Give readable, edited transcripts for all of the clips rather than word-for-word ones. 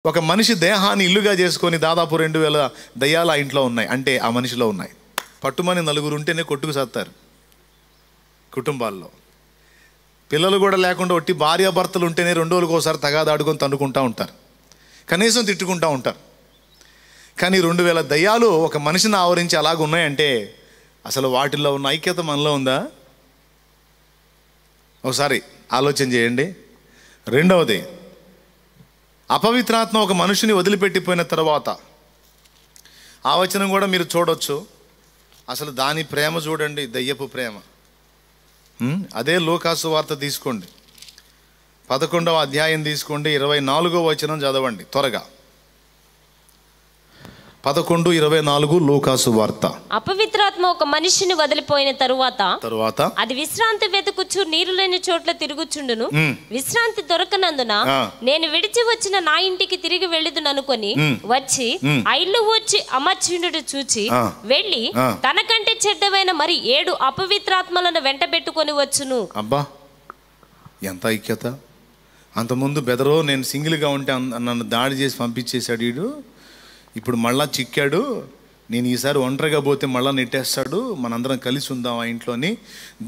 ఒక మనిషి దేహాన్ని ఇల్లుగా చేసుకొని దాదాపు 2000 దయ్యాలు ఆ ఇంట్లో ఉన్నాయి, అంటే ఆ మనిషిలో ఉన్నాయి. పట్టుమని నలుగురు ఉంటేనే కొట్టుకు సత్తారు కుటుంబాల్లో. పిల్లలు కూడా లేకుండా ఒట్టి భార్యాభర్తలు ఉంటేనే 2 రోజులకు ఒకసారి తగాదాడుకొని తన్నుకుంటూ ఉంటారు, కనీసం తిట్టుకుంటూ ఉంటారు. కానీ 2000 దయ్యాలు ఒక మనిషిని ఆవరించి అలాగ ఉన్నాయంటే అసలు వాటిల్లో ఉన్న ఐక్యత మనలో ఉందా? ఒకసారి ఆలోచన చేయండి. రెండవది, అపవిత్రాత్మ ఒక మనిషిని వదిలిపెట్టిపోయిన తర్వాత, ఆ వచనం కూడా మీరు చూడొచ్చు. అసలు దాని ప్రేమ చూడండి, దయ్యపు ప్రేమ. అదే లూకాసు వార్త తీసుకోండి, 11వ అధ్యాయం తీసుకోండి, 24వ వచనం చదవండి త్వరగా. 11:24 లూకాసు వార్త. అపవిత్రాత్మ ఒక మనిషిని వదిలిపోయిన తరువాత అది విశ్రాంతి వెతుకుచు నీరు లేని చోట్ల తిరుగుచుండును. విశ్రాంతి దొరకనందున నేను విడిచి వచ్చిన నా ఇంటికి తిరిగి వెళ్ళుదుననుకొని వచ్చి ఆ ఇల్లు వచ్చి అమర్చిండుట చూచి వెళ్ళి తనకంటే చెడ్డవైన మరి 7 అపవిత్రాత్మలను వెంట పెట్టుకొని వచ్చును. అబ్బా, ఎంత ఐక్యత! అంతకుముందు బెదరో నేను సింగిల్గా ఉంటే నన్ను దాడి చేసి పంపించేశాడు వీడు, ఇప్పుడు మళ్ళా చిక్కాడు, నేను ఈసారి ఒంటరిగా పోతే మళ్ళా నెట్టేస్తాడు, మనందరం కలిసి ఉందాం ఆ ఇంట్లోని.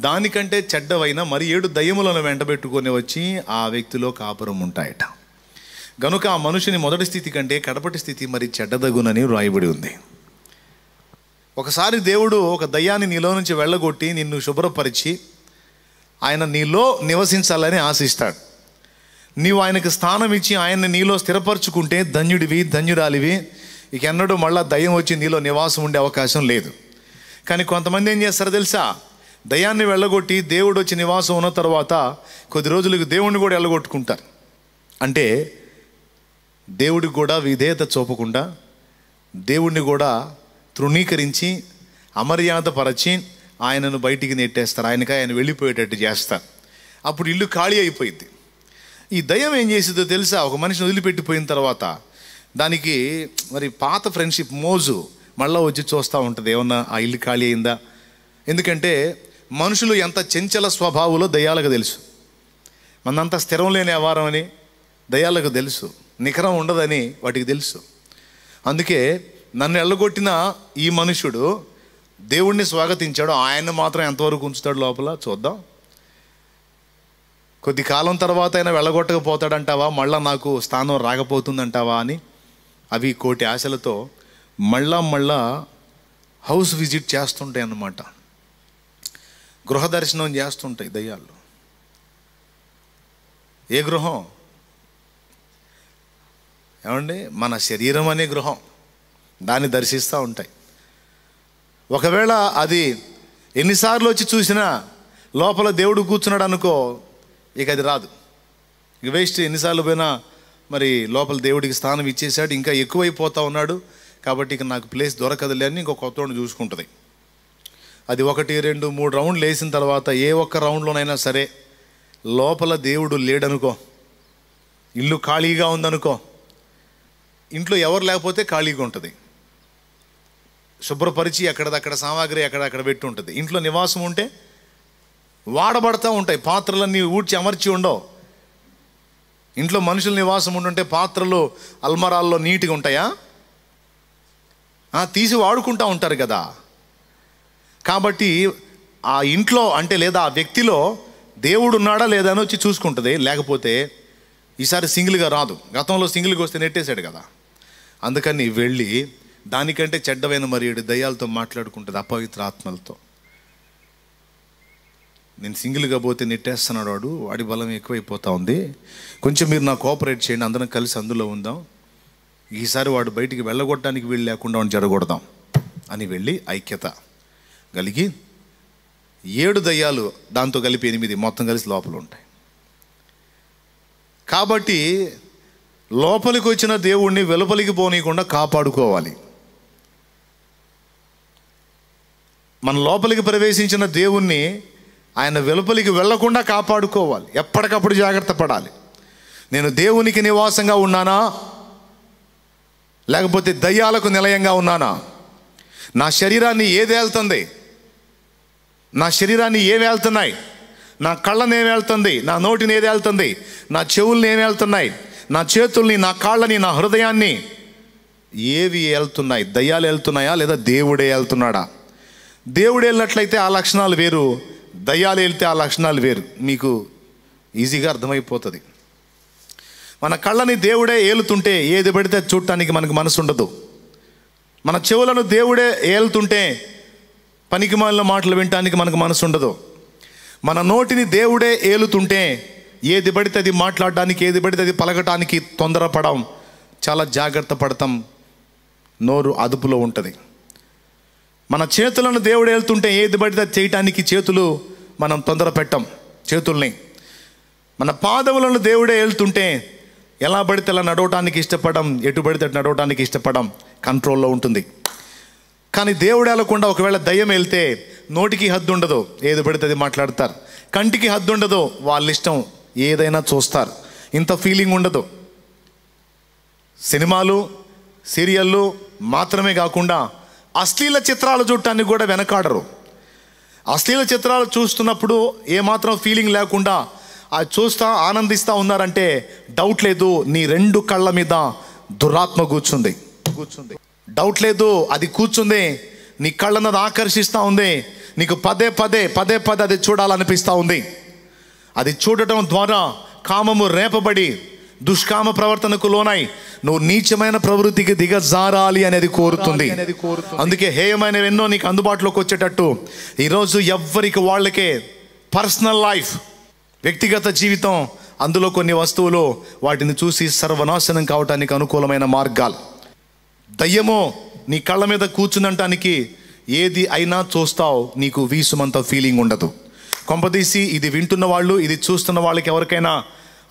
దానికంటే చెడ్డవైన మరి 7 దయ్యములను వెంటబెట్టుకొని వచ్చి ఆ వ్యక్తిలో కాపురం ఉంటాయట. గనుక ఆ మనుషుని మొదటి స్థితి కంటే కడపటి స్థితి మరి చెడ్డదగునని రాయబడి ఉంది. ఒకసారి దేవుడు ఒక దయ్యాన్ని నీలో నుంచి వెళ్ళగొట్టి నిన్ను శుభ్రపరిచి ఆయన నీలో నివసించాలని ఆశిస్తాడు. నీవు ఆయనకు స్థానం ఇచ్చి ఆయన్ని నీలో స్థిరపరచుకుంటే ధన్యుడివి, ధన్యురాలివి. ఇక ఎన్నడూ మళ్ళా దయ్యం వచ్చి నీలో నివాసం ఉండే అవకాశం లేదు. కానీ కొంతమంది ఏం చేస్తారో తెలుసా? దయ్యాన్ని వెళ్ళగొట్టి దేవుడు వచ్చి నివాసం ఉన్న తర్వాత కొద్ది రోజులకు దేవుణ్ణి కూడా వెళ్ళగొట్టుకుంటారు. అంటే దేవుడికి కూడా విధేయత చూపకుండా దేవుణ్ణి కూడా తృణీకరించి అమర్యాద పరచి ఆయనను బయటికి నెట్టేస్తారు, ఆయన వెళ్ళిపోయేటట్టు చేస్తారు. అప్పుడు ఇల్లు ఖాళీ అయిపోయింది. ఈ దయ్యం ఏం చేసిందో తెలుసా? ఒక మనిషిని వదిలిపెట్టిపోయిన తర్వాత దానికి మరి పాత ఫ్రెండ్షిప్ మోజు మళ్ళీ వచ్చి చూస్తూ ఉంటుంది, ఏమన్నా ఆ ఇల్లు ఖాళీ అయిందా. ఎందుకంటే మనుషులు ఎంత చంచల స్వభావులో దయ్యాలకు తెలుసు. మనంతా స్థిరం లేని వ్యవహారం అని దయ్యాలకు తెలుసు, నికరం ఉండదని వాటికి తెలుసు. అందుకే నన్ను ఎల్లగొట్టిన ఈ మనుషుడు దేవుణ్ణి స్వాగతించాడు, ఆయన్ని మాత్రం ఎంతవరకు ఉంచుతాడు లోపల చూద్దాం. కొద్ది కాలం తర్వాత అయినా వెళ్ళగొట్టకపోతాడంటావా, మళ్ళా నాకు స్థానం రాకపోతుందంటావా అని అవి కోటి ఆశలతో మళ్ళా హౌస్ విజిట్ చేస్తుంటాయి అన్నమాట. గృహ దర్శనం చేస్తుంటాయి దయ్యాలు. ఏ గృహం? ఏమండి, మన శరీరం అనే గృహం, దాన్ని దర్శిస్తూ ఉంటాయి. ఒకవేళ అది ఎన్నిసార్లు వచ్చి చూసినా లోపల దేవుడు కూర్చున్నాడు అనుకో, ఇక అది రాదు, ఇక వేస్ట్. ఎన్నిసార్లు పోయినా మరి లోపల దేవుడికి స్థానం ఇచ్చేసాడు, ఇంకా ఎక్కువైపోతూ ఉన్నాడు కాబట్టి ఇక నాకు ప్లేస్ దొరకదులే అని ఇంకో కొత్తోడిని చూసుకుంటుంది. అది 1, 2, 3 రౌండ్లు వేసిన తర్వాత ఏ ఒక్క రౌండ్లోనైనా సరే లోపల దేవుడు లేడనుకో, ఇల్లు ఖాళీగా ఉందనుకో, ఇంట్లో ఎవరు లేకపోతే ఖాళీగా ఉంటుంది, శుభ్రపరిచి ఎక్కడదక్కడ సామాగ్రి ఎక్కడక్కడ పెట్టి ఉంటుంది. ఇంట్లో నివాసం ఉంటే వాడబడతా ఉంటాయి, పాత్రలన్నీ ఊడ్చి అమర్చి ఉండవు. ఇంట్లో మనుషుల నివాసం ఉంటుంటే పాత్రలు అల్మరాల్లో నీట్గా ఉంటాయా? తీసి వాడుకుంటూ ఉంటారు కదా. కాబట్టి ఆ ఇంట్లో అంటే లేదా ఆ వ్యక్తిలో దేవుడు ఉన్నాడా లేదా అని వచ్చి చూసుకుంటుంది. లేకపోతే ఈసారి సింగిల్గా రాదు, గతంలో సింగిల్గా వస్తే నెట్టేశాడు కదా. అందుకని వెళ్ళి దానికంటే చెడ్డమైన మరి 7 దయ్యాలతో మాట్లాడుకుంటుంది, అపవిత్ర ఆత్మలతో. నేను సింగిల్గా పోతే నెట్టేస్తున్నాడు వాడు, వాడి బలం ఎక్కువైపోతూ ఉంది, కొంచెం మీరు నాకు కోఆపరేట్ చేయండి, అందరం కలిసి అందులో ఉందాం, ఈసారి వాడు బయటికి వెళ్ళగొట్టడానికి వీళ్ళు లేకుండా వాడిని జరగొడదాం అని వెళ్ళి ఐక్యత కలిగి 7 దయ్యాలు దాంతో కలిపి 8 మొత్తం కలిసి లోపల ఉంటాయి. కాబట్టి లోపలికి వచ్చిన దేవుణ్ణి వెలుపలికి పోనీయకుండా కాపాడుకోవాలి. మన లోపలికి ప్రవేశించిన దేవుణ్ణి ఆయన వెలుపలికి వెళ్లకుండా కాపాడుకోవాలి, ఎప్పటికప్పుడు జాగ్రత్త పడాలి. నేను దేవునికి నివాసంగా ఉన్నానా, లేకపోతే దయ్యాలకు నిలయంగా ఉన్నానా? నా శరీరాన్ని ఏది వెళ్తుంది, నా శరీరాన్ని ఏమి వెళ్తున్నాయి, నా కళ్ళని ఏమి వెళ్తుంది, నా నోటిని ఏది వెళ్తుంది, నా చెవుల్ని ఏమి వెళ్తున్నాయి, నా చేతుల్ని, నా కాళ్ళని, నా హృదయాన్ని ఏవి వెళ్తున్నాయి? దయ్యాలు వెళ్తున్నాయా లేదా దేవుడే వెళ్తున్నాడా? దేవుడు వెళ్ళినట్లయితే ఆ లక్షణాలు వేరు, దయ్యాలు వెళ్తే ఆ లక్షణాలు వేరు. మీకు ఈజీగా అర్థమైపోతుంది. మన కళ్ళని దేవుడే ఏలుతుంటే ఏది పడితే చూడటానికి మనకు మనసు ఉండదు. మన చెవులను దేవుడే ఏలుతుంటే పనికిమాలిన మాటలు వినటానికి మనకు మనసు ఉండదు. మన నోటిని దేవుడే ఏలుతుంటే ఏది పడితే అది మాట్లాడడానికి, ఏది పడితే అది పలకటానికి తొందరపడం, చాలా జాగ్రత్త పడతాం, నోరు అదుపులో ఉంటుంది. మన చేతులను దేవుడు ఏలుతుంటే ఏది పడితే అది చేయటానికి చేతులు మనం తొందర పెట్టం చేతుల్ని. మన పాదములను దేవుడే ఏలుతుంటే ఎలా పడితే అలా నడవటానికి ఇష్టపడం, ఎటు పడితే అటు నడవటానికి ఇష్టపడం, కంట్రోల్లో ఉంటుంది. కానీ దేవుడు వెళ్ళకుండా ఒకవేళ దయ్యం వెళ్తే నోటికి హద్దు ఉండదు, ఏది పడితే అది మాట్లాడతారు. కంటికి హద్దు ఉండదు, వాళ్ళ ఇష్టం ఏదైనా చూస్తారు, ఇంత ఫీలింగ్ ఉండదు. సినిమాలు, సీరియళ్ళు మాత్రమే కాకుండా అశ్లీల చిత్రాలు చూడటానికి కూడా వెనకాడరు. అశ్లీల చిత్రాలు చూస్తున్నప్పుడు ఏమాత్రం ఫీలింగ్ లేకుండా అది చూస్తా ఆనందిస్తూ ఉన్నారంటే డౌట్ లేదు, నీ 2 కళ్ళ మీద దురాత్మ కూర్చుంది. డౌట్ లేదు, అది కూర్చుంది, నీ కళ్ళను అది ఆకర్షిస్తూ ఉంది. నీకు పదే పదే అది చూడాలనిపిస్తూ ఉంది. అది చూడటం ద్వారా కామము రేపబడి దుష్కామ ప్రవర్తనకు లోనై నువ్వు నీచమైన ప్రవృత్తికి దిగజారాలి అనేది కోరుతుంది. అందుకే హేయమైనవి ఎన్నో నీకు అందుబాటులోకి వచ్చేటట్టు ఈరోజు ఎవ్వరికి వాళ్ళకే పర్సనల్ లైఫ్, వ్యక్తిగత జీవితం, అందులో కొన్ని వస్తువులు వాటిని చూసి సర్వనాశనం కావటానికి అనుకూలమైన మార్గాలు. దయ్యమో నీ కళ్ళ మీద కూర్చుందంటానికి ఏది అయినా చూస్తావు, నీకు వీసుమంత ఫీలింగ్ ఉండదు. కొంపదీసి ఇది వింటున్న వాళ్ళు, ఇది చూస్తున్న వాళ్ళకి ఎవరికైనా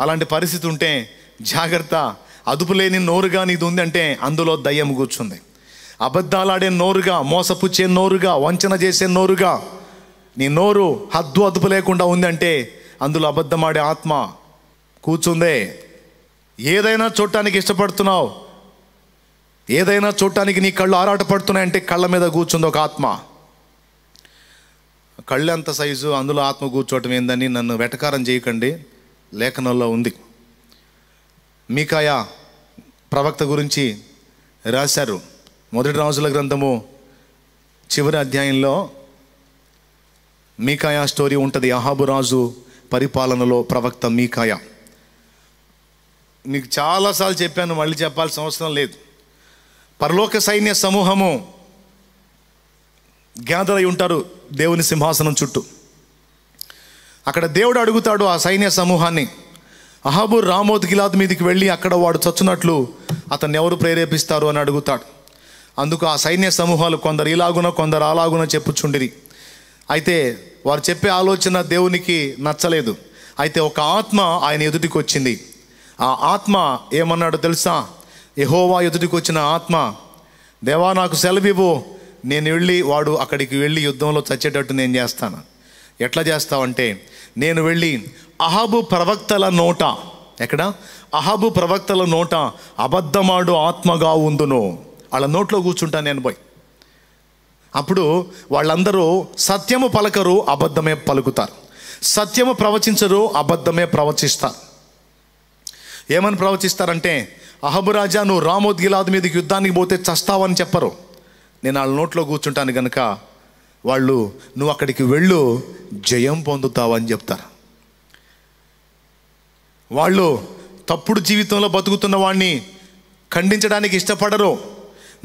అలాంటి పరిస్థితి ఉంటే జాగ్రత్త. అదుపు లేని నోరుగా నీది ఉంది అంటే అందులో దయ్యం కూర్చుంది. అబద్ధాలాడే నోరుగా, మోసపుచ్చే నోరుగా, వంచన చేసే నోరుగా నీ నోరు హద్దు అదుపు లేకుండా ఉంది అంటే అందులో అబద్ధమాడే ఆత్మ కూర్చుందే. ఏదైనా చూడటానికి ఇష్టపడుతున్నావు, ఏదైనా చూడటానికి నీ కళ్ళు ఆరాటపడుతున్నాయంటే కళ్ళ మీద కూర్చుంది ఒక ఆత్మ. కళ్ళు ఎంత సైజు, అందులో ఆత్మ కూర్చోవటం ఏందని నన్ను వెటకారం చేయకండి, లేఖనంలో ఉంది. మీకాయా ప్రవక్త గురించి రాశారు. 1 రాజుల గ్రంథము చివరి అధ్యాయంలో మీకాయా స్టోరీ ఉంటుంది. అహాబు రాజు పరిపాలనలో ప్రవక్త మీకాయా. మీకు చాలాసార్లు చెప్పాను, మళ్ళీ చెప్పాల్సిన అవసరం లేదు. పరలోక సైన్య సమూహము గ్యాదర్ అయి ఉంటారు దేవుని సింహాసనం చుట్టూ. అక్కడ దేవుడు అడుగుతాడు ఆ సైన్య సమూహాన్ని, అహాబు రామోత్ గిలాద్ మీదకి వెళ్ళి అక్కడ వాడు చచ్చునట్లు అతన్ని ఎవరు ప్రేరేపిస్తారు అని అడుగుతాడు. అందుకు ఆ సైన్య సమూహాలు కొందరు ఇలాగున కొందరు అలాగున చెప్పుచుండిరి. అయితే వారు చెప్పే ఆలోచన దేవునికి నచ్చలేదు. అయితే ఒక ఆత్మ ఆయన ఎదుటికి వచ్చింది. ఆ ఆత్మ ఏమన్నాడు తెలుసా? యెహోవా ఎదుటికి వచ్చిన ఆత్మ, దేవా నాకు సెలవివ్వు, నేను వెళ్ళి వాడు అక్కడికి వెళ్ళి యుద్ధంలో చచ్చేటట్టు నేను చేస్తాను. ఎట్లా చేస్తావంటే, నేను వెళ్ళి అహాబు ప్రవక్తల నోట, ఎక్కడ? అహాబు ప్రవక్తల నోట అబద్ధమాడు ఆత్మగా ఉందును, వాళ్ళ నోట్లో కూర్చుంటాను నేను పోయి. అప్పుడు వాళ్ళందరూ సత్యము పలకరు, అబద్ధమే పలుకుతారు. సత్యము ప్రవచించరు, అబద్ధమే ప్రవచిస్తారు. ఏమని ప్రవచిస్తారంటే, అహాబు రాజా నువ్వు రామోత్ గిలాద్ మీదకి యుద్ధానికి పోతే చస్తావని చెప్పరు. నేను వాళ్ళ నోట్లో కూర్చుంటాను కనుక వాళ్ళు నువ్వు అక్కడికి వెళ్ళు, జయం పొందుతావని చెప్తారు. వాళ్ళు తప్పుడు జీవితంలో బతుకుతున్న వాడిని ఖండించడానికి ఇష్టపడరు.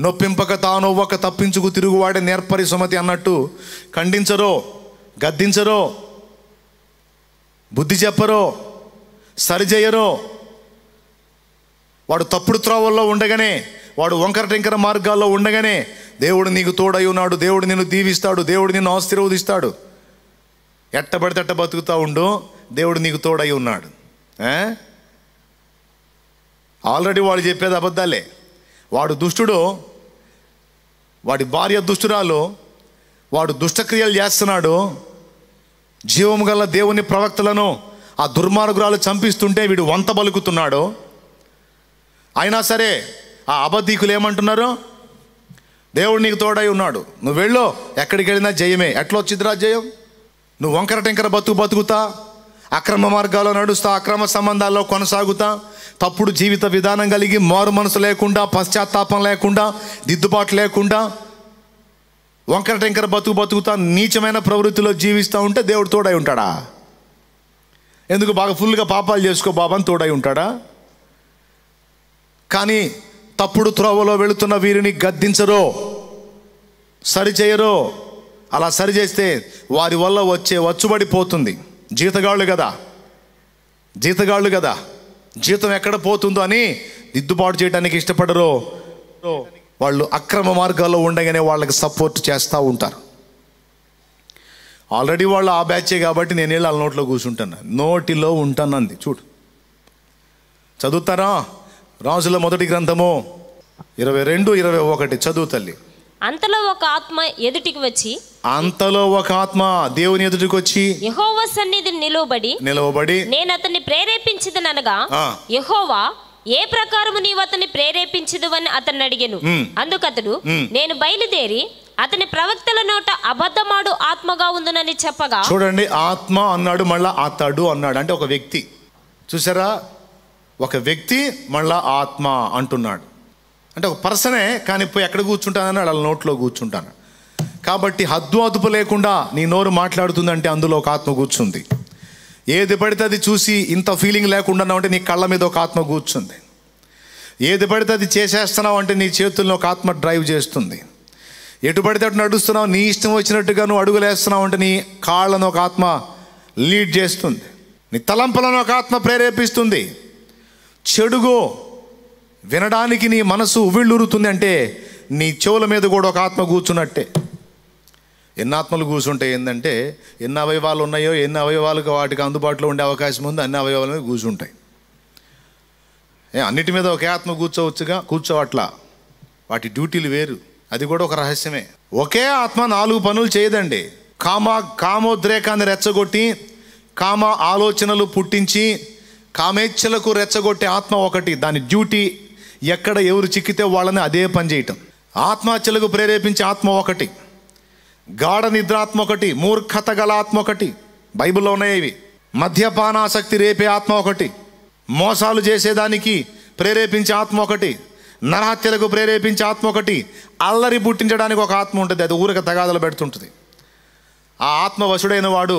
నొప్పింపక తానొవ్వక తప్పించుకు తిరుగువాడే నేర్పరి సుమతి అన్నట్టు ఖండించరో, గద్దించరో, బుద్ధి చెప్పరో, సరిచేయరో. వాడు తప్పుడు త్రోవల్లో ఉండగానే, వాడు వంకర టెంకర మార్గాల్లో ఉండగానే దేవుడు నీకు తోడై ఉన్నాడు, దేవుడు నిన్ను దీవిస్తాడు, దేవుడు నిన్ను ఆశీర్వదిస్తాడు. ఎట్టబడితే అట్ట బతుకుతూ ఉండు, దేవుడు నీకు తోడై ఉన్నాడు. ఆల్రెడీ వాడు చెప్పేది అబద్ధాలే. వాడు దుష్టుడు, వాడి భార్య దుష్టురాలు, వాడు దుష్టక్రియలు చేస్తున్నాడు. జీవము గల దేవుని ప్రవక్తలను ఆ దుర్మార్గురాలు చంపిస్తుంటే వీడు వంత బలుకుతున్నాడు. అయినా సరే ఆ అబద్ధీకులు ఏమంటున్నారు? దేవుడు నీకు తోడై ఉన్నాడు, నువ్వు వెళ్ళు, ఎక్కడికి వెళ్ళినా జయమే. ఎట్లా వచ్చిందిరా జయం? నువ్వు వంకర టెంకర బతుకుతా అక్రమ మార్గాల్లో నడుస్తా, అక్రమ సంబంధాల్లో కొనసాగుతా, తప్పుడు జీవిత విధానం కలిగి, మారు మనసు లేకుండా, పశ్చాత్తాపం లేకుండా, దిద్దుబాటు లేకుండా, వంకర టెంకర బతుకుతా నీచమైన ప్రవృత్తిలో జీవిస్తూ ఉంటే దేవుడు తోడై ఉంటాడా? ఎందుకు బాగా ఫుల్గా పాపాలు చేసుకో బాబా అని తోడై ఉంటాడా? కానీ తప్పుడు త్రోవలో వెళుతున్న వీరిని గద్దించరో, సరిచేయరో. అలా సరిచేస్తే వారి వల్ల వచ్చే వచ్చుబడి పోతుంది. జీతగాళ్ళు కదా, జీతం ఎక్కడ పోతుందో అని దిద్దుబాటు చేయడానికి ఇష్టపడరో. వాళ్ళు అక్రమ మార్గాల్లో ఉండగానే వాళ్ళకి సపోర్ట్ చేస్తూ ఉంటారు. ఆల్రెడీ వాళ్ళు ఆ బ్యాచే కాబట్టి నేను వెళ్ళి వాళ్ళ నోట్లో కూర్చుంటాను, నోటిలో ఉంటానంది. చూడు, చదువుతారా? రాజుల మొదటి గ్రంథము 22:21 చదువు తల్లి. అంతలో ఒక ఆత్మ ఎదుటికి వచ్చి, దేవుని ఎదుటికి వచ్చి యెహోవా సన్నిధిని నిలవబడి నేను అతన్ని ప్రేరేపించదనగా, యెహోవా ఏ ప్రకారము నీవు అతన్ని ప్రేరేపించదు అని అతన్ని అడిగెను. అందుకతడు, నేను బయలుదేరి అతని ప్రవక్తల నోట అబద్ధమాడు ఆత్మగా ఉందునని చెప్పగా. చూడండి, ఆత్మ అన్నాడు, మళ్ళా అతడు అన్నాడు. అంటే ఒక వ్యక్తి. చూసారా, ఒక వ్యక్తి మళ్ళా ఆత్మ అంటున్నాడు. అంటే ఒక పర్సనే, కానీ పోయి ఎక్కడ కూర్చుంటానన్నాడు, వాళ్ళ నోట్లో కూర్చుంటాను. కాబట్టి హద్దు అదుపు లేకుండా నీ నోరు మాట్లాడుతుందంటే అందులో ఒక ఆత్మ కూర్చుంది. ఏది పడితే అది చూసి ఇంత ఫీలింగ్ లేకుండా అంటే నీ కళ్ళ మీద ఒక ఆత్మ కూర్చుంది. ఏది పడితే అది చేసేస్తున్నావు అంటే నీ చేతుల్లో ఒక ఆత్మ డ్రైవ్ చేస్తుంది. ఎటు పడితే అటు నడుస్తున్నావు, నీ ఇష్టం వచ్చినట్టుగా నువ్వు అడుగులేస్తున్నావు అంటే నీ కాళ్ళను ఒక ఆత్మ లీడ్ చేస్తుంది. నీ తలంపులను ఒక ఆత్మ ప్రేరేపిస్తుంది. చెడుగో వినడానికి నీ మనసు ఉవ్విళ్ళూరుతుంది అంటే నీ చెవుల మీద కూడా ఒక ఆత్మ కూర్చున్నట్టే. ఎన్ని ఆత్మలు కూర్చుంటాయి ఏంటంటే, ఎన్ని అవయవాలు ఉన్నాయో, ఎన్ని అవయవాలకు వాటికి అందుబాటులో ఉండే అవకాశం ఉంది, అన్ని అవయవాల మీద కూర్చుంటాయి. అన్నిటి మీద ఒకే ఆత్మ కూర్చోవట్లా, వాటి డ్యూటీలు వేరు. అది కూడా ఒక రహస్యమే. ఒకే ఆత్మ 4 పనులు చేయదండి. కామోద్రేకాన్ని రెచ్చగొట్టి, కామ ఆలోచనలు పుట్టించి, కామేచ్ఛలకు రెచ్చగొట్టే ఆత్మ ఒకటి. దాని డ్యూటీ ఎక్కడ ఎవరు చిక్కితే వాళ్ళని అదే పని చేయటం. ఆత్మహత్యలకు ప్రేరేపించే ఆత్మ ఒకటి, గాఢ నిద్రాత్మ ఒకటి, మూర్ఖత గల ఆత్మ ఒకటి, బైబిల్లో ఉన్నాయి ఇవి. మద్యపానాసక్తి రేపే ఆత్మ ఒకటి, మోసాలు చేసేదానికి ప్రేరేపించే ఆత్మ ఒకటి, నరహత్యలకు ప్రేరేపించే ఆత్మ ఒకటి, అల్లరి పుట్టించడానికి ఒక ఆత్మ ఉంటుంది. అది ఊరికి తగాదలు పెడుతుంటుంది. ఆ ఆత్మ వశుడైన వాడు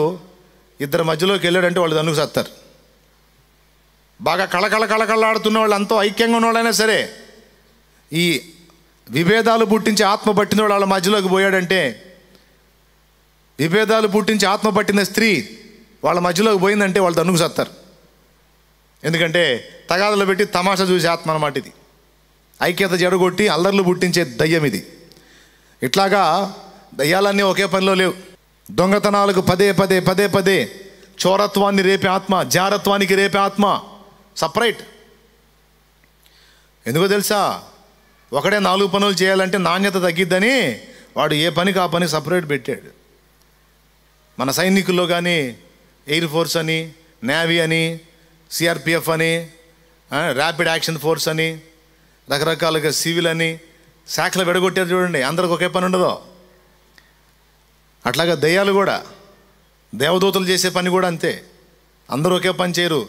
ఇద్దరి మధ్యలోకి వెళ్ళాడంటే వాళ్ళు దన్నుకు సత్తారు. బాగా కళకళలాడుతున్న వాళ్ళు, అంతా ఐక్యంగా ఉన్నవాళ్ళైనా సరే, ఈ విభేదాలు పుట్టించి ఆత్మ పట్టిన వాళ్ళ మధ్యలోకి పోయాడంటే, విభేదాలు పుట్టించి ఆత్మ పట్టిన స్త్రీ వాళ్ళ మధ్యలోకి పోయిందంటే వాళ్ళు దన్నుకు సత్తారు. ఎందుకంటే తగాదలు పెట్టి తమాషా చూసే ఆత్మ అన్నమాట ఇది. ఐక్యత జడగొట్టి అల్లర్లు పుట్టించే దయ్యం ఇది. ఇట్లాగా దయ్యాలన్నీ ఒకే పనిలో లేవు. దొంగతనాలకు పదే చోరత్వాన్ని రేపే ఆత్మ, జారత్వానికి రేపే ఆత్మ సపరేట్. ఎందుకో తెలుసా? ఒకడే 4 పనులు చేయాలంటే నాణ్యత తగ్గిద్దని వాడు ఏ పనికి ఆ పని సపరేట్ పెట్టాడు. మన సైనికుల్లో కానీ ఎయిర్ ఫోర్స్ అని, నేవీ అని, సిఆర్పిఎఫ్ అని, ర్యాపిడ్ యాక్షన్ ఫోర్స్ అని, రకరకాలుగా సివిల్ అని శాఖలు విడగొట్టారు చూడండి. అందరికి ఒకే పని ఉండదు. అట్లాగా దయ్యాలు కూడా, దేవదూతలు చేసే పని కూడా అంతే. అందరూ ఒకే పని చేయరు.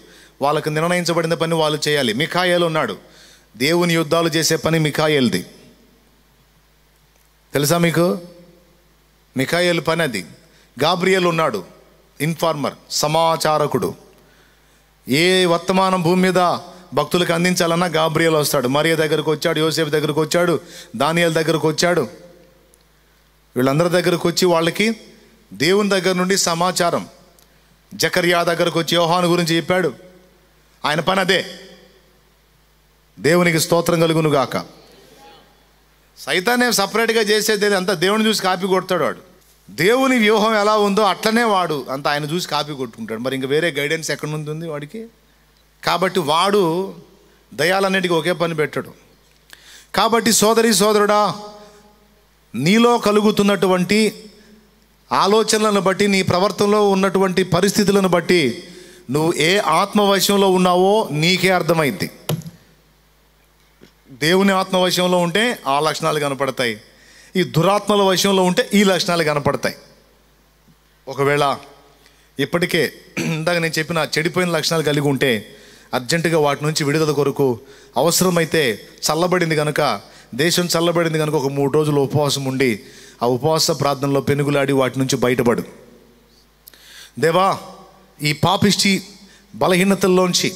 వాళ్ళకు నిర్ణయించబడిన పని వాళ్ళు చేయాలి. మిఖాయేలు ఉన్నాడు, దేవుని యుద్ధాలు చేసే పని మిఖాయేల్ది. తెలుసా మీకు? మిఖాయేలు పని అది. గాబ్రియేల్ ఉన్నాడు, ఇన్ఫార్మర్, సమాచారకుడు. ఏ వర్తమానం భూమి మీద భక్తులకు అందించాలన్నా గాబ్రియేల్ వస్తాడు. మరియ దగ్గరకు వచ్చాడు, యోసేపు దగ్గరకు వచ్చాడు, దానియేలు దగ్గరకు వచ్చాడు. వీళ్ళందరి దగ్గరకు వచ్చి వాళ్ళకి దేవుని దగ్గర నుండి సమాచారం. జకర్యా దగ్గరకు వచ్చి యోహాను గురించి చెప్పాడు. ఆయన పని అదే. దేవునికి స్తోత్రం కలుగును గాక. సైతాన్ని సపరేట్గా చేసేది అంతా దేవుని చూసి కాపీ కొడతాడు వాడు. దేవుని వ్యూహం ఎలా ఉందో అట్లనే వాడు అంత ఆయన చూసి కాపీ కొట్టుకుంటాడు. మరి ఇంక వేరే గైడెన్స్ ఎక్కడ ఉంటుంది వాడికి? కాబట్టి వాడు దయాలన్నిటికీ ఒకే పని పెట్టడు. కాబట్టి సోదరుడా, నీలో కలుగుతున్నటువంటి ఆలోచనలను బట్టి, నీ ప్రవర్తనలో ఉన్నటువంటి పరిస్థితులను బట్టి నువ్వు ఏ ఆత్మవశంలో ఉన్నావో నీకే అర్థమైంది. దేవుని ఆత్మవశంలో ఉంటే ఆ లక్షణాలు కనపడతాయి, ఈ దురాత్మల వశంలో ఉంటే ఈ లక్షణాలు కనపడతాయి. ఒకవేళ ఇప్పటికే ఇందాక నేను చెప్పిన చెడిపోయిన లక్షణాలు కలిగి ఉంటే అర్జెంటుగా వాటి నుంచి విడుదల కొరకు అవసరమైతే చల్లబడింది కనుక, దేశం చల్లబడింది కనుక ఒక 3 రోజులు ఉపవాసం ఉండి ఆ ఉపవాస ప్రార్థనలో పెనుగులాడి వాటి నుంచి బయటపడు. దేవా, ఈ పాపిష్టి బలహీనతల్లోంచి,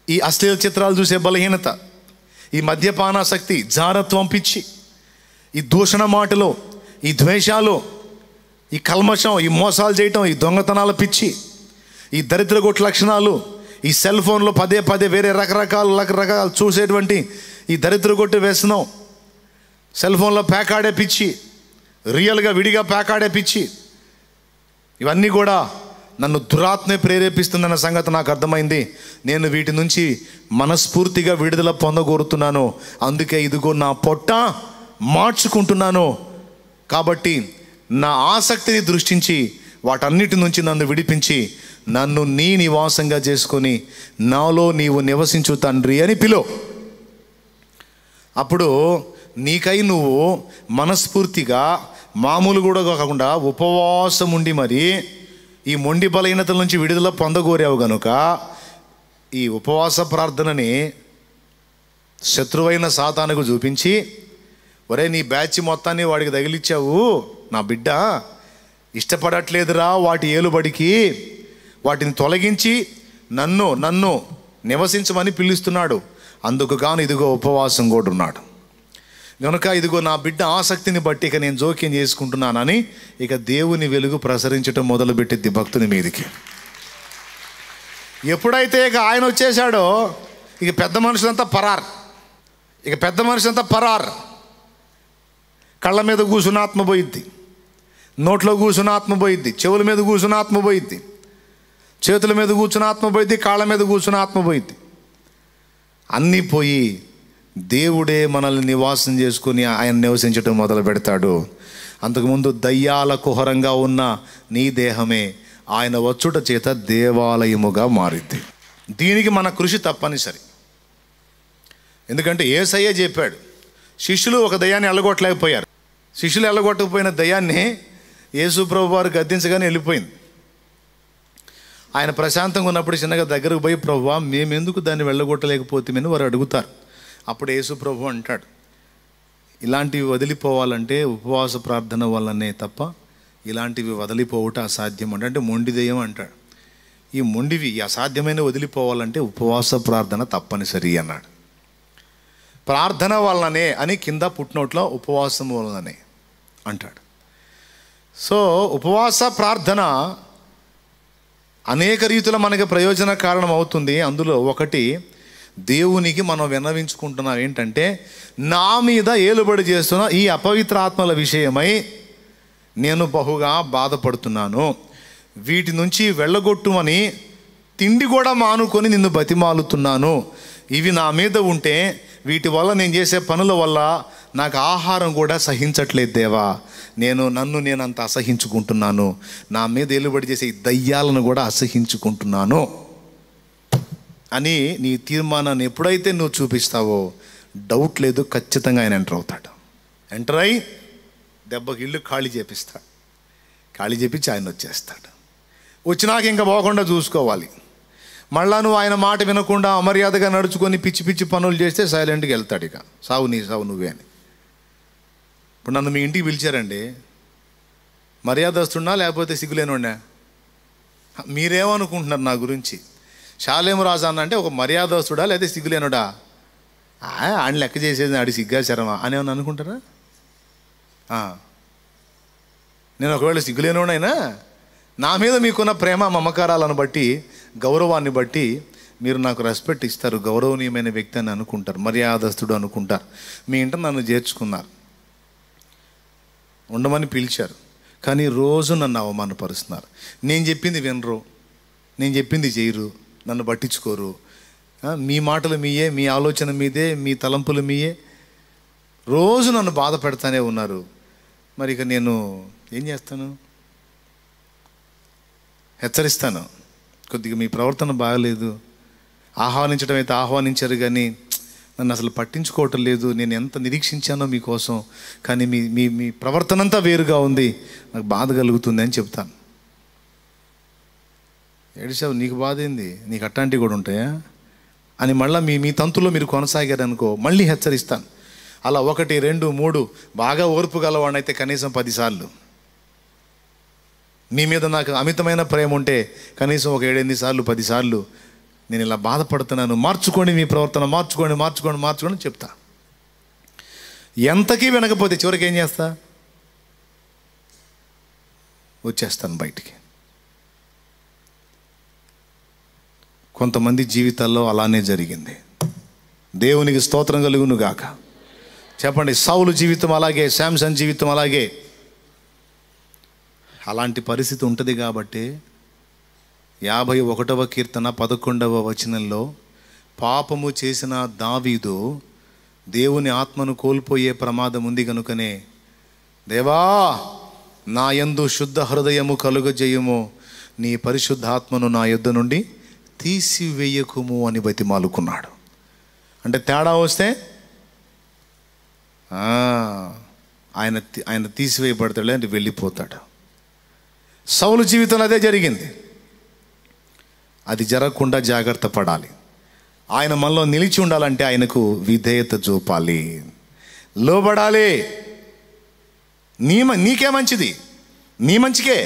ఈ అశ్లీల చిత్రాలు చూసే బలహీనత, ఈ మద్యపానాసక్తి, జారత్వం పిచ్చి, ఈ దూషణ మాటలు, ఈ ద్వేషాలు, ఈ కల్మషం, ఈ మోసాలు చేయటం, ఈ దొంగతనాల పిచ్చి, ఈ దరిద్రగొట్టు లక్షణాలు, ఈ సెల్ ఫోన్లో పదే పదే వేరే రకరకాలు చూసేటువంటి ఈ దరిద్రగొట్టు వ్యసనం, సెల్ ఫోన్లో పేకాడే పిచ్చి, రియల్గా విడిగా పేకాడే పిచ్చి, ఇవన్నీ కూడా నన్ను దురాత్మే ప్రేరేపిస్తుందన్న సంగతి నాకు అర్థమైంది. నేను వీటి నుంచి మనస్ఫూర్తిగా విడుదల పొందగోరుతున్నాను. అందుకే ఇదిగో నా పొట్ట మార్చుకుంటున్నాను. కాబట్టి నా ఆసక్తిని దృష్టించి వాటన్నిటి నుంచి నన్ను విడిపించి నన్ను నీ నివాసంగా చేసుకొని నాలో నీవు నివసించు తండ్రి అని పిలో. అప్పుడు నీకై నువ్వు మనస్ఫూర్తిగా మామూలు కూడా కాకుండా ఉపవాసం ఉండి మరి ఈ మొండి బలహీనతల నుంచి విడుదల పొందగోరావు గనుక ఈ ఉపవాస ప్రార్థనని శత్రువైన సాతానుకు చూపించి, ఒరే నీ బ్యాచ్ మొత్తాన్ని వాడికి తగిలిచ్చావు, నా బిడ్డ ఇష్టపడట్లేదురా వాటి ఏలుబడికి, వాటిని తొలగించి నన్ను నివసించమని పిలుస్తున్నాడు. అందుకు గాను ఇదిగో ఉపవాసం కూడా ఉన్నాడు కనుక ఇదిగో నా బిడ్డ ఆసక్తిని బట్టి ఇక నేను జోక్యం చేసుకుంటున్నానని ఇక దేవుని వెలుగు ప్రసరించడం మొదలుపెట్టింది భక్తుని మీదకి. ఎప్పుడైతే ఇక ఆయన వచ్చేసాడో ఇక పెద్ద మనుషులంతా పరార్. కళ్ళ మీద కూర్చున్న ఆత్మ పోయిద్ది, నోట్లో కూర్చున్న ఆత్మ పోయిద్ది, చెవుల మీద కూర్చున్న ఆత్మ పోయిద్ది, చేతుల మీద కూర్చున్న ఆత్మ పోయిద్ది, కాళ్ళ మీద కూర్చున్న ఆత్మ పోయిద్ది. అన్నీ పోయి దేవుడే మనల్ని నివాసం చేసుకుని ఆయన నివసించటం మొదలు పెడతాడు. అంతకుముందు దయ్యాల కుహరంగా ఉన్న నీ దేహమే ఆయన వచ్చుట చేత దేవాలయముగా మారిద్ది. దీనికి మన కృషి తప్పనిసరి. ఎందుకంటే యేసయ్యే చెప్పాడు, శిష్యులు ఒక దయ్యాన్ని ఎల్లగొట్టలేకపోయారు. శిష్యులు ఎల్లగొట్టకపోయిన దయ్యాన్ని యేసు ప్రభు వారు గద్దించగానే వెళ్ళిపోయింది. ఆయన ప్రశాంతంగా ఉన్నప్పుడు చిన్నగా దగ్గరకు పోయి, ప్రభువా మేమెందుకు దాన్ని వెళ్ళగొట్టలేకపోతామని వారు అడుగుతారు. అప్పుడు యేసు ప్రభు అంటాడు, ఇలాంటివి వదిలిపోవాలంటే ఉపవాస ప్రార్థన వల్లనే తప్ప ఇలాంటివి వదిలిపోవట అసాధ్యం అంటే మొండి దెయ్యం అంటాడు. ఈ అసాధ్యమైన వదిలిపోవాలంటే ఉపవాస ప్రార్థన తప్పనిసరి అన్నాడు. ప్రార్థన వల్లనే అని కింద పుట్టినోట్లో ఉపవాసం వల్లనే అంటాడు. సో ఉపవాస ప్రార్థన అనేక రీతుల మనకి ప్రయోజన కారణం అవుతుంది. అందులో ఒకటి, దేవునికి మనం విన్నవించుకుంటున్నాం ఏంటంటే, నా మీద ఏలుబడి చేస్తున్న ఈ అపవిత్ర ఆత్మల విషయమై నేను బహుగా బాధపడుతున్నాను, వీటి నుంచి వెళ్ళగొట్టుమని తిండి కూడా మానుకొని నిన్ను బతిమాలుతున్నాను. ఇవి నా మీద ఉంటే వీటి వల్ల నేను చేసే పనుల వల్ల నాకు ఆహారం కూడా సహించట్లేదు దేవా, నన్ను అంత అసహించుకుంటున్నాను, నా మీద ఏలుబడి చేసే ఈ దయ్యాలను కూడా అసహించుకుంటున్నాను అని నీ తీర్మానాన్ని ఎప్పుడైతే నువ్వు చూపిస్తావో డౌట్ లేదు, ఖచ్చితంగా ఆయన ఎంటర్ అవుతాడు. ఎంటర్ అయి దెబ్బకి ఇల్లు ఖాళీ చేపిస్తాడు. ఖాళీ చేపించి ఆయన వచ్చేస్తాడు. వచ్చినాక ఇంకా పోకుండా చూసుకోవాలి. మళ్ళా నువ్వు ఆయన మాట వినకుండా అమర్యాదగా నడుచుకొని పిచ్చి పిచ్చి పనులు చేస్తే సైలెంట్గా వెళ్తాడు. ఇక సావు నువ్వే అని. ఇప్పుడు నన్ను మీ ఇంటికి పిలిచారండి, మర్యాదస్తున్నా లేకపోతే సిగ్గులేనున్నా? మీరేమనుకుంటున్నారు నా గురించి? షాలేము రాజా అన్న అంటే ఒక మర్యాదస్తుడా లేదా సిగ్గులేనుడా? ఆయన లెక్క చేసేది ఆడి సిగ్గాచారమా అని ఏమన్నా అనుకుంటారా? నేను ఒకవేళ సిగ్గులేనుడైనా నా మీద మీకున్న ప్రేమ మమకారాలను బట్టి, గౌరవాన్ని బట్టి మీరు నాకు రెస్పెక్ట్ ఇస్తారు, గౌరవనీయమైన వ్యక్తి అని అనుకుంటారు, మర్యాదస్తుడు అనుకుంటారు. మీ ఇంట నన్ను చేర్చుకున్నారు, ఉండమని పిలిచారు, కానీ రోజు నన్ను అవమానపరుస్తున్నారు. నేను చెప్పింది వినరు, నేను చెప్పింది చేయరు, నన్ను పట్టించుకోరు. మీ మాటలు మీయే, మీ ఆలోచన మీదే, మీ తలంపులు మీయే, రోజు నన్ను బాధ పెడతానే ఉన్నారు. మరి ఇక నేను ఏం చేస్తాను? హెచ్చరిస్తాను, కొద్దిగా మీ ప్రవర్తన బాగలేదు. ఆహ్వానించడం అయితే ఆహ్వానించారు కానీ నన్ను అసలు పట్టించుకోవటం లేదు. నేను ఎంత నిరీక్షించానో మీకోసం, కానీ మీ మీ ప్రవర్తన అంతా వేరుగా ఉంది, నాకు బాధ కలుగుతుంది అని చెప్తాను. ఏడిసావు, నీకు బాధ ఏంది, నీకు అట్లాంటివి కూడా ఉంటాయా అని మళ్ళీ మీ తంతులో మీరు కొనసాగారనుకో, మళ్ళీ హెచ్చరిస్తాను. అలా 1, 2, 3 బాగా ఓర్పు గలవాడినైతే కనీసం 10 సార్లు, మీ మీద నాకు అమితమైన ప్రేమ ఉంటే కనీసం ఒక 7-8 సార్లు 10 సార్లు నేను ఇలా బాధపడుతున్నాను, మార్చుకోండి మీ ప్రవర్తన, మార్చుకోండి చెప్తా. ఎంతకీ వినకపోతే చివరికి ఏం చేస్తా, వచ్చేస్తాను బయటికి. కొంతమంది జీవితాల్లో అలానే జరిగింది. దేవునికి స్తోత్రం కలుగును గాక. చెప్పండి. సౌలు జీవితం అలాగే, శాంసన్ జీవితం అలాగే. అలాంటి పరిస్థితి ఉంటుంది కాబట్టి 51వ కీర్తన 11వ వచనంలో పాపము చేసిన దావీదు దేవుని ఆత్మను కోల్పోయే ప్రమాదం ఉంది కనుకనే, దేవా నా యందు శుద్ధ హృదయము కలుగజేయుము, నీ పరిశుద్ధాత్మను నా యొద్ద నుండి తీసివేయకుము అని బతిమాలుకున్నాడు. అంటే తేడా వస్తే ఆయన తీసివేయబడతాడు, అంటే వెళ్ళిపోతాడు. సౌలు జీవితంలో అదే జరిగింది. అది జరగకుండా జాగ్రత్త పడాలి. ఆయన మనలో నిలిచి ఉండాలంటే ఆయనకు విధేయత చూపాలి, లోబడాలి. నీకే మంచిది, నీ మంచికే.